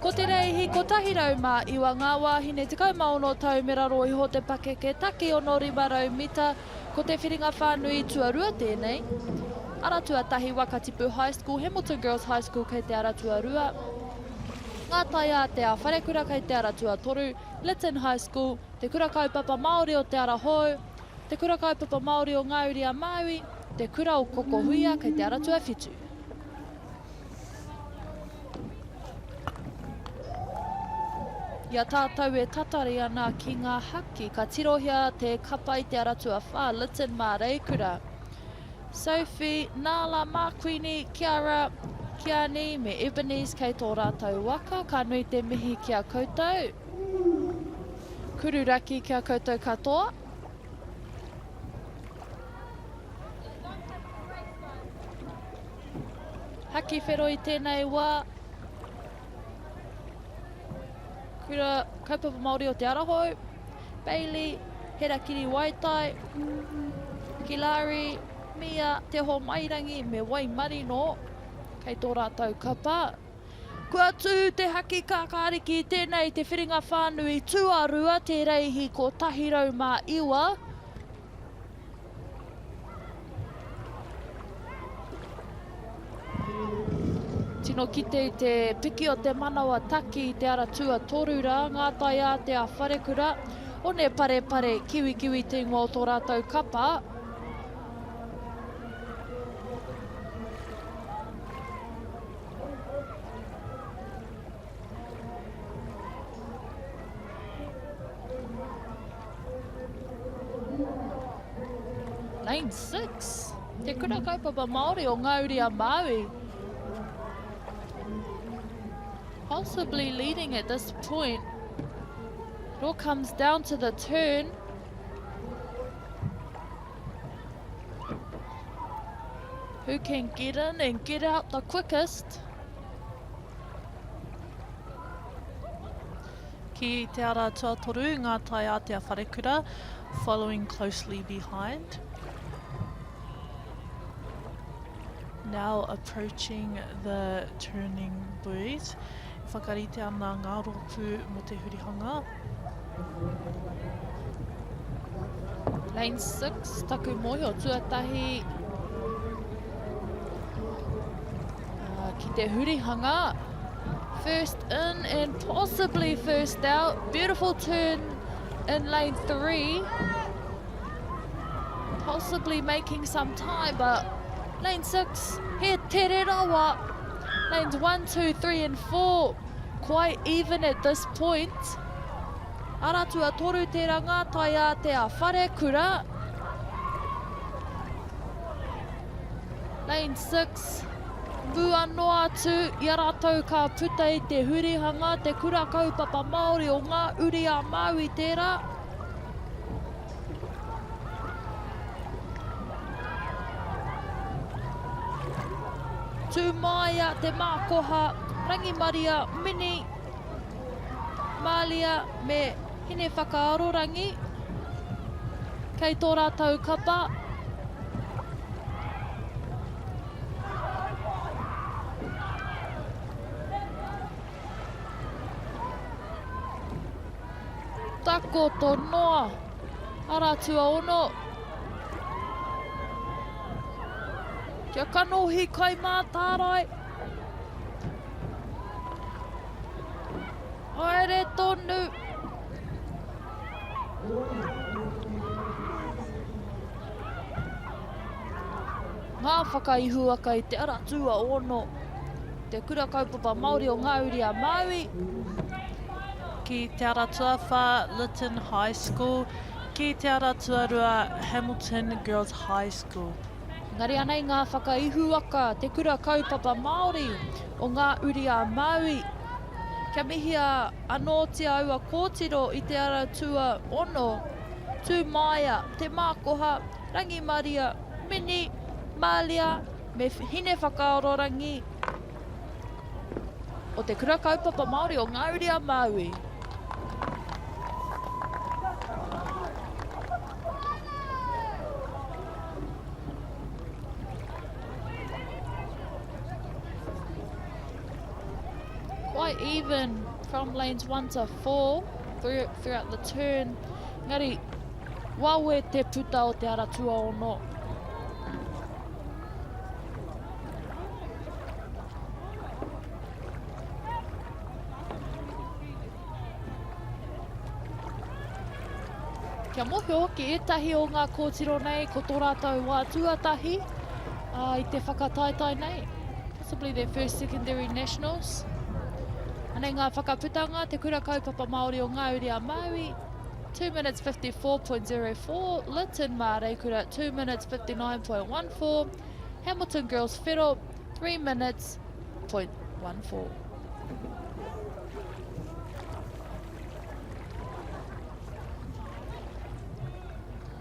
Ko te reihi, ko tahirau mā iwa ngā wāhine te kaumaono tau me raro iho te pake ke taki ono rimarau mita, ko te whiringa whānui tuarua tēnei. Aratua tahi Waka Tipu High School, Hamilton Girls High School kei te aratua rua. Ngā tai a te a wharekura kei te aratua toru, Lytton High School, te kura kaupapa Māori o te ara hou, te kura kaupapa Māori o ngā uri a Māui, te kura o Kokohuia kei te aratua whitu. Ia tātou e tatari ana ki ngā haki, ka tirohia te kapa i te aratua whā, Lytton mā reikura. Sophie, Nala, Marquini, Kiara, Kiani me Ebenezer kei tō rātou waka, ka nui te mihi kia koutou. Kururaki kia koutou katoa. Haki whero i tēnei wā. Kura kaupapa Māori o te arahou. Bailey, Herakiri Waitai, Kilari, Mia, te ho mairangi me Waimarino, kei tō rātou kapa. Kua tū te haki kākāriki tēnei te whiringa whānui tuarua te reihi ko tahirau mā iwa. Tino kite i te piki o te manawa taki i te aratua torura, ngā tai a te a wharekura, o ne pare pare kiwi kiwi te ingoa o tō rātou kapa. Lane 6, te kura kaupapa Māori o ngā uri a Māui. Possibly leading at this point. It all comes down to the turn. Who can get in and get out the quickest? Ki te ara tuatoru, ngā tai a te wharekura, following closely behind. Now approaching the turning buoys. Whakarite ana ngā rōpū mo te hurihanga. Lane 6, taku mohi o tuatahi. Ki te hurihanga. First in and possibly first out. Beautiful turn in lane 3. Possibly making some time, but lane 6, he te re rawa. Lanes 1, 2, 3 and 4, quite even at this point. Aratua toru te ranga, tai a te a wharekura. Lane 6, Vua noa atu, i rātou ka puta i te hurihanga, te kura kaupapa Māori o ngā uri a Māui tērā. Tūmaia te mākoha, Rangimaria, Mini, Mālia me hine whakaarorangi. Kei tō rātou kapa. Tako tō noa, aratua ono. Kia kanohi kai mā tārai. Haere tonu. Ngā whakaihuaka i te aratua ono. Te kura kaupapa Māori o ngā uri a Māui. Ki te aratua wha Lytton High School. Ki te aratua rua Hamilton Girls High School. Ngari anei ngā whakaihuaka, te kura kaupapa Māori o ngā uri a Māui. Kia mihia anō te aua kōtiro i te aratua ono. Tūmaia, te mākoha, Rangimaria, Mini, Mālia, me hine whakaororangi. O te kura kaupapa Māori o ngā uri a Māui. quite even from lanes 1 to 4 throughout the turn. Ngari, wawe te puta o te aratua ono. Kia mohi hoki etahi o ngā kōtiro nei, ko tō rātou wā tuatahi I te whakataetai nei. Possibly their first secondary nationals. Anei ngā whakaputanga, te kura kaupapa Māori o Ngāuri a Maui, 2 minutes 54.04, Lytton Māori kura 2 minutes 59.14, Hamilton Girls Whero 3 minutes .14.